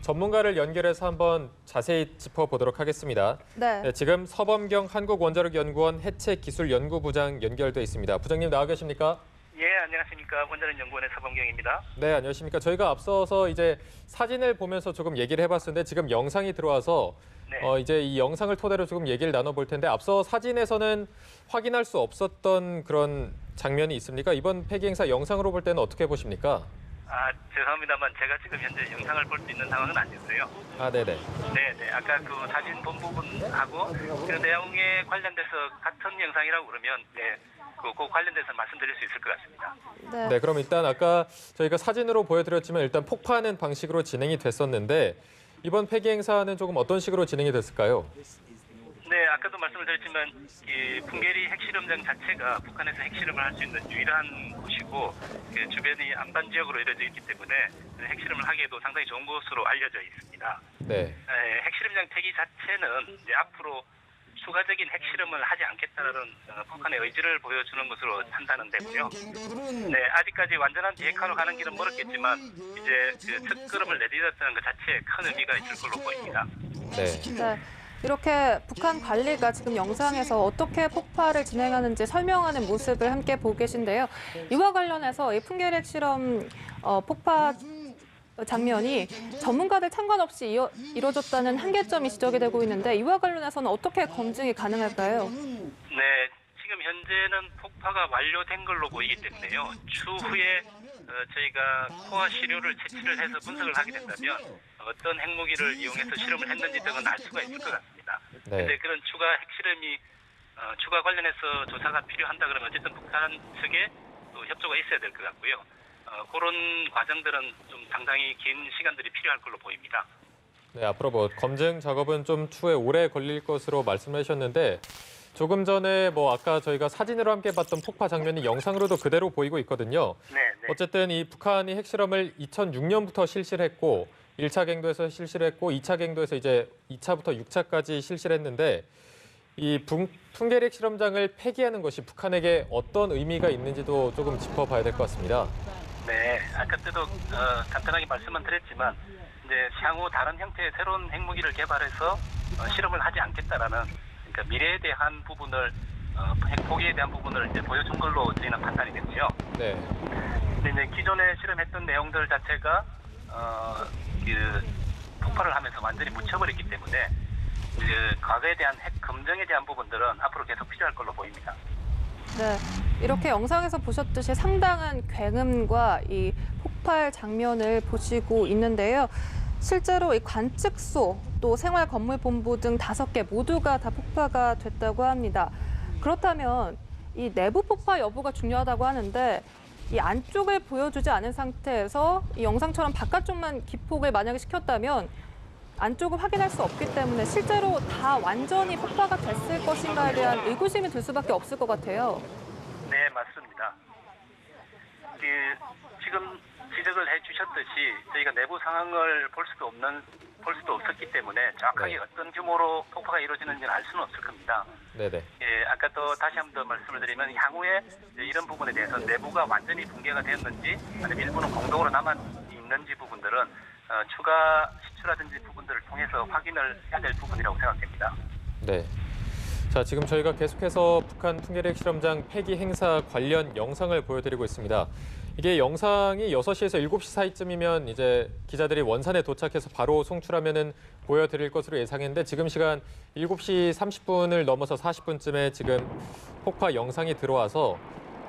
전문가를 연결해서 한번 자세히 짚어보도록 하겠습니다. 네. 네, 지금 서범경 한국원자력연구원 해체기술연구부장 연결돼 있습니다. 부장님 나와 계십니까? 예, 안녕하십니까. 원자력연구원의 서범경입니다. 네, 안녕하십니까. 저희가 앞서서 이제 사진을 보면서 조금 얘기를 해봤었는데 지금 영상이 들어와서 네. 이제 이 영상을 토대로 조금 얘기를 나눠볼 텐데 앞서 사진에서는 확인할 수 없었던 그런 장면이 있습니까? 이번 폐기 행사 영상으로 볼 때는 어떻게 보십니까? 죄송합니다만 제가 지금 현재 영상을 볼 수 있는 상황은 아니었어요. 네네. 네. 아까 그 사진 본 부분하고 그 내용에 관련돼서 같은 영상이라고 그러면 그 관련돼서 말씀드릴 수 있을 것 같습니다. 네, 그럼 일단 아까 저희가 사진으로 보여드렸지만 일단 폭파하는 방식으로 진행이 됐었는데 이번 폐기 행사는 조금 어떤 식으로 진행이 됐을까요? 네, 아까도 말씀을 드렸지만 이 풍계리 핵실험장 자체가 북한에서 핵실험을 할 수 있는 유일한 곳이고 그 주변이 안반 지역으로 이루어져 있기 때문에 핵실험을 하기에도 상당히 좋은 곳으로 알려져 있습니다. 네. 핵실험장 폐기 자체는 이제 앞으로 추가적인 핵실험을 하지 않겠다는 북한의 의지를 보여주는 것으로 판단되고요. 네, 아직까지 완전한 비핵화로 가는 길은 멀었겠지만 이제 그 첫걸음을 내딛었다는 것 자체에 큰 의미가 있을 걸로 보입니다. 네. 이렇게 북한 관리가 지금 영상에서 어떻게 폭파를 진행하는지 설명하는 모습을 함께 보고 계신데요. 이와 관련해서 이 풍계리 핵실험 폭파 장면이 전문가들 참관 없이 이뤄졌다는 한계점이 지적이 되고 있는데 이와 관련해서는 어떻게 검증이 가능할까요? 네, 지금 현재는 폭파가 완료된 걸로 보이기 때문에요. 추후에 저희가 코어 시료를 채취를 해서 분석을 하게 된다면 어떤 핵무기를 이용해서 실험을 했는지 등은 알 수가 있을 것 같습니다. 그런데 그런 추가 핵실험이 추가 관련해서 조사가 필요한다 그러면 어쨌든 북한 측에 또 협조가 있어야 될 것 같고요. 그런 과정들은 좀 상당히 긴 시간들이 필요할 걸로 보입니다. 네, 앞으로 뭐 검증 작업은 좀 추후에 오래 걸릴 것으로 말씀하셨는데 조금 전에 뭐 아까 저희가 사진으로 함께 봤던 폭파 장면이 영상으로도 그대로 보이고 있거든요. 네. 어쨌든 이 북한이 핵실험을 2006년부터 실시를 했고 1차 갱도에서 실시를 했고 2차 갱도에서 이제 2차부터 6차까지 실시를 했는데 이 풍계리 핵실험장을 폐기하는 것이 북한에게 어떤 의미가 있는지도 조금 짚어봐야 될 것 같습니다. 네, 아까 때도 간단하게 말씀은 드렸지만 이제 향후 다른 형태의 새로운 핵무기를 개발해서 실험을 하지 않겠다라는 그러니까 미래에 대한 부분을 핵 포기에 대한 부분을 이제 보여준 걸로 저희는 판단이 되고요. 네. 근데 이제 기존에 실험했던 내용들 자체가 그 폭발을 하면서 완전히 묻혀버렸기 때문에 그 과거에 대한 핵 검증에 대한 부분들은 앞으로 계속 필요할 걸로 보입니다. 네, 이렇게 영상에서 보셨듯이 상당한 굉음과 이 폭발 장면을 보시고 있는데요. 실제로 이 관측소, 또 생활건물본부 등 5개 모두가 다 폭파가 됐다고 합니다. 그렇다면 이 내부 폭파 여부가 중요하다고 하는데 이 안쪽을 보여주지 않은 상태에서 이 영상처럼 바깥쪽만 기폭을 만약에 시켰다면 안쪽을 확인할 수 없기 때문에 실제로 다 완전히 폭파가 됐을 것인가에 대한 의구심이 들 수밖에 없을 것 같아요. 네, 맞습니다. 지금 지적을 해주셨듯이 저희가 내부 상황을 볼 수도 없었기 때문에 정확하게 어떤 규모로 폭파가 이루어지는지는 알 수는 없을 겁니다. 네네. 예, 아까 또 다시 한 번 더 말씀을 드리면 향후에 이런 부분에 대해서 내부가 완전히 붕괴가 되었는지 아니면 일부는 공동으로 남아 있는지 부분들은 추가 시추라든지 부분들을 통해서 확인을 해야 될 부분이라고 생각됩니다. 네. 자, 지금 저희가 계속해서 북한 풍계리 핵실험장 폐기 행사 관련 영상을 보여드리고 있습니다. 이게 영상이 6시에서 7시 사이쯤이면 이제 기자들이 원산에 도착해서 바로 송출하면은 보여드릴 것으로 예상했는데 지금 시간 7시 30분을 넘어서 40분쯤에 지금 폭파 영상이 들어와서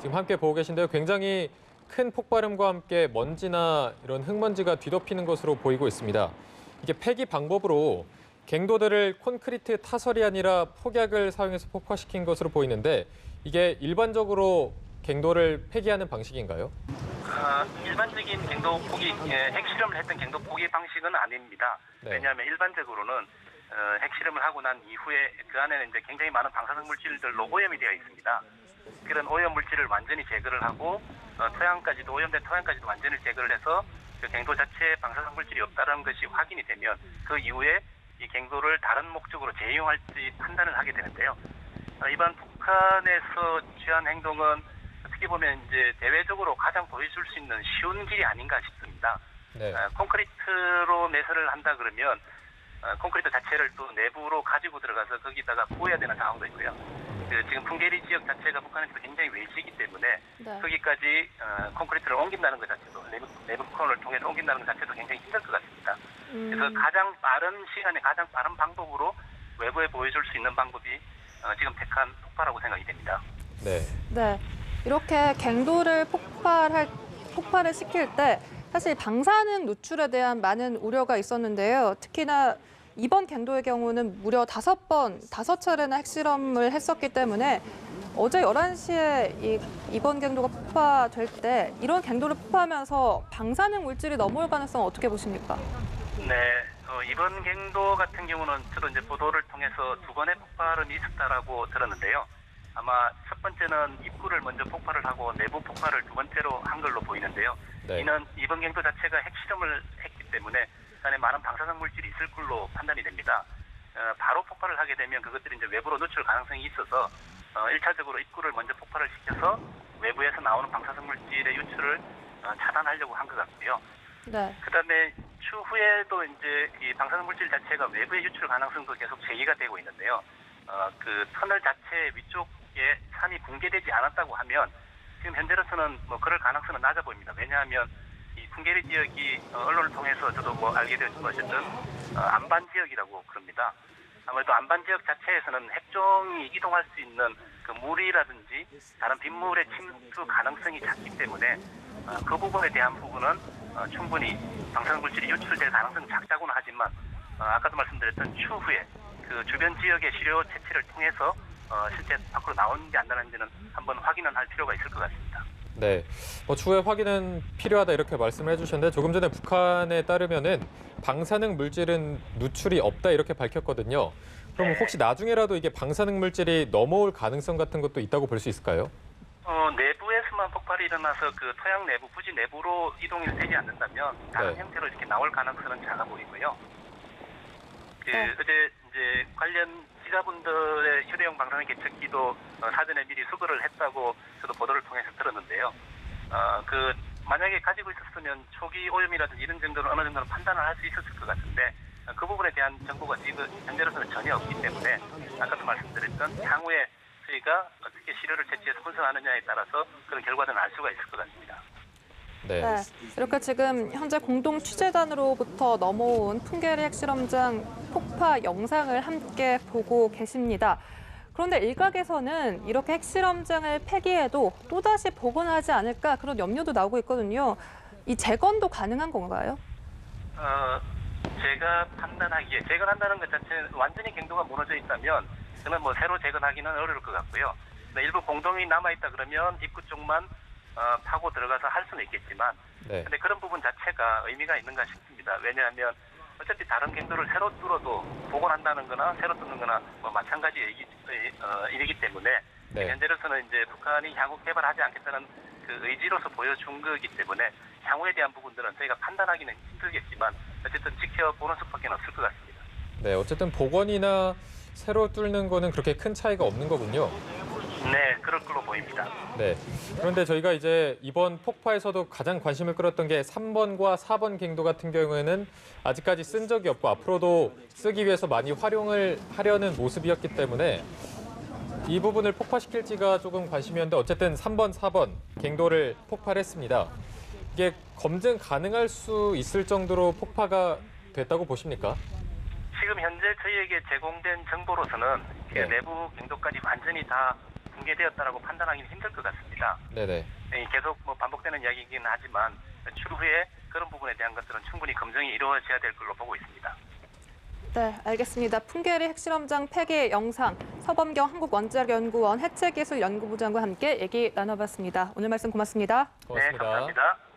지금 함께 보고 계신데요. 굉장히 큰 폭발음과 함께 먼지나 이런 흙먼지가 뒤덮이는 것으로 보이고 있습니다. 이게 폐기 방법으로 갱도들을 콘크리트 타설이 아니라 폭약을 사용해서 폭파시킨 것으로 보이는데 이게 일반적으로 갱도를 폐기하는 방식인가요? 일반적인 갱도 포기, 핵실험을 했던 갱도 포기 방식은 아닙니다. 네. 왜냐하면 일반적으로는 핵실험을 하고 난 이후에 그 안에는 이제 굉장히 많은 방사성 물질들로 오염이 되어 있습니다. 그런 오염 물질을 완전히 제거를 하고 오염된 토양까지도 완전히 제거를 해서 그 갱도 자체에 방사성 물질이 없다는 것이 확인이 되면 그 이후에 이 갱도를 다른 목적으로 재이용할지 판단을 하게 되는데요. 이번 북한에서 취한 행동은 어떻게 보면 이제 대외적으로 가장 보여줄 수 있는 쉬운 길이 아닌가 싶습니다. 네. 콘크리트로 매설을 한다 그러면 콘크리트 자체를 또 내부로 가지고 들어가서 거기다가 부어야 되는 상황도 있고요. 지금 풍계리 지역 자체가 북한에서 굉장히 외지이기 때문에 네. 거기까지 콘크리트를 옮긴다는 것 자체도 내부 콘을 통해서 옮긴다는 것 자체도 굉장히 힘들 것 같습니다. 그래서 가장 빠른 시간에 가장 빠른 방법으로 외부에 보여줄 수 있는 방법이 지금 택한 폭파라고 생각이 됩니다. 네. 네. 이렇게 갱도를 폭발을 시킬 때 사실 방사능 노출에 대한 많은 우려가 있었는데요. 특히나 이번 갱도의 경우는 무려 5차례나 핵실험을 했었기 때문에 어제 11시에 이번 갱도가 폭파될 때 이런 갱도를 폭파하면서 방사능 물질이 넘어올 가능성은 어떻게 보십니까? 네, 이번 갱도 같은 경우는 저도 이제 보도를 통해서 2번의 폭발은 있었다라고 들었는데요. 아마 첫 번째는 입구를 먼저 폭발을 하고 내부 폭발을 두 번째로 한 걸로 보이는데요. 네. 이는 이번 갱도 자체가 핵실험을 했기 때문에 그 안에 많은 방사능 물질이 있을 걸로 판단이 됩니다. 바로 폭발을 하게 되면 그것들이 이제 외부로 노출 가능성이 있어서 1차적으로 입구를 먼저 폭발을 시켜서 외부에서 나오는 방사능 물질의 유출을 차단하려고 한 것 같고요. 네. 그다음에 추후에도 이제 이 방사능 물질 자체가 외부의 유출 가능성도 계속 제기가 되고 있는데요. 그 터널 자체 위쪽에 산이 붕괴되지 않았다고 하면 지금 현재로서는 뭐 그럴 가능성은 낮아 보입니다. 왜냐하면 이 풍계리 지역이 언론을 통해서 저도 뭐 알게 되었지만 어쨌든 안반 지역이라고 그럽니다. 아무래도 안반 지역 자체에서는 핵종이 이동할 수 있는 그 물이라든지 다른 빗물의 침투 가능성이 작기 때문에 그 부분에 대한 부분은 충분히 방사능 물질이 유출될 가능성이 작다고는 하지만 아까도 말씀드렸던 추후에 그 주변 지역의 시료 채취를 통해서 실제 밖으로 나오는지 안 나오는지는 한번 확인은 할 필요가 있을 것 같습니다. 네, 추후에 확인은 필요하다 이렇게 말씀을 해주셨는데 조금 전에 북한에 따르면은 방사능 물질은 누출이 없다 이렇게 밝혔거든요. 그럼 혹시 나중에라도 이게 방사능 물질이 넘어올 가능성 같은 것도 있다고 볼 수 있을까요? 내부에서만 폭발이 일어나서 그 토양 내부, 부지 내부로 이동이 되지 않는다면 다른 네. 형태로 이렇게 나올 가능성은 작아 보이고요. 네. 어제 이제 관련 기자분들의 휴대용 방사능 계측기도 사전에 미리 수거를 했다고 저도 보도를 통해서 들었는데요. 그 만약에 가지고 있었으면 초기 오염이라든지 이런 정도는 어느 정도는 판단을 할 수 있었을 것 같은데 그 부분에 대한 정보가 지금 현재로서는 전혀 없기 때문에 아까도 말씀드렸던 향후에 저희가 어떻게 시료를 채취해서 분석하느냐에 따라서 그런 결과는 알 수가 있을 것 같습니다. 네. 네. 이렇게 지금 현재 공동 취재단으로부터 넘어온 풍계리 핵실험장 폭파 영상을 함께 보고 계십니다. 그런데 일각에서는 이렇게 핵실험장을 폐기해도 또다시 복원하지 않을까 그런 염려도 나오고 있거든요. 이 재건도 가능한 건가요? 제가 판단하기에 재건한다는 것 자체는 완전히 갱도가 무너져 있다면 저는 뭐 새로 재건하기는 어려울 것 같고요. 일부 공동이 남아있다 그러면 입구 쪽만 파고 들어가서 할 수는 있겠지만 네. 근데 그런 부분 자체가 의미가 있는가 싶습니다. 왜냐하면 어차피 다른 갱도를 새로 뚫어도 복원한다는 거나 새로 뚫는 거나 뭐 마찬가지 일이기 때문에 네. 현재로서는 이제 북한이 향후 개발하지 않겠다는 그 의지로서 보여준 거기 때문에 향후에 대한 부분들은 저희가 판단하기는 힘들겠지만 어쨌든 지켜보는 수밖에 없을 것 같습니다. 네, 어쨌든 복원이나 새로 뚫는 거는 그렇게 큰 차이가 없는 거군요. 네, 그럴 걸로 보입니다. 네. 그런데 저희가 이제 이번 폭파에서도 가장 관심을 끌었던 게 3번과 4번 갱도 같은 경우에는 아직까지 쓴 적이 없고 앞으로도 쓰기 위해서 많이 활용을 하려는 모습이었기 때문에 이 부분을 폭파시킬지가 조금 관심이었는데 어쨌든 3번, 4번 갱도를 폭발했습니다. 이게 검증 가능할 수 있을 정도로 폭파가 됐다고 보십니까? 지금 현재 저희에게 제공된 정보로서는 네. 내부 갱도까지 완전히 다 붕괴되었다라고 판단하기는 힘들 것 같습니다. 네네. 계속 뭐 반복되는 이야기이긴 하지만 추후에 그런 부분에 대한 것들은 충분히 검증이 이루어져야 될 걸로 보고 있습니다. 네, 알겠습니다. 풍계리 핵실험장 폐기 영상 서범경 한국원자력연구원 해체기술연구부장과 함께 얘기 나눠봤습니다. 오늘 말씀 고맙습니다. 고맙습니다. 네, 감사합니다.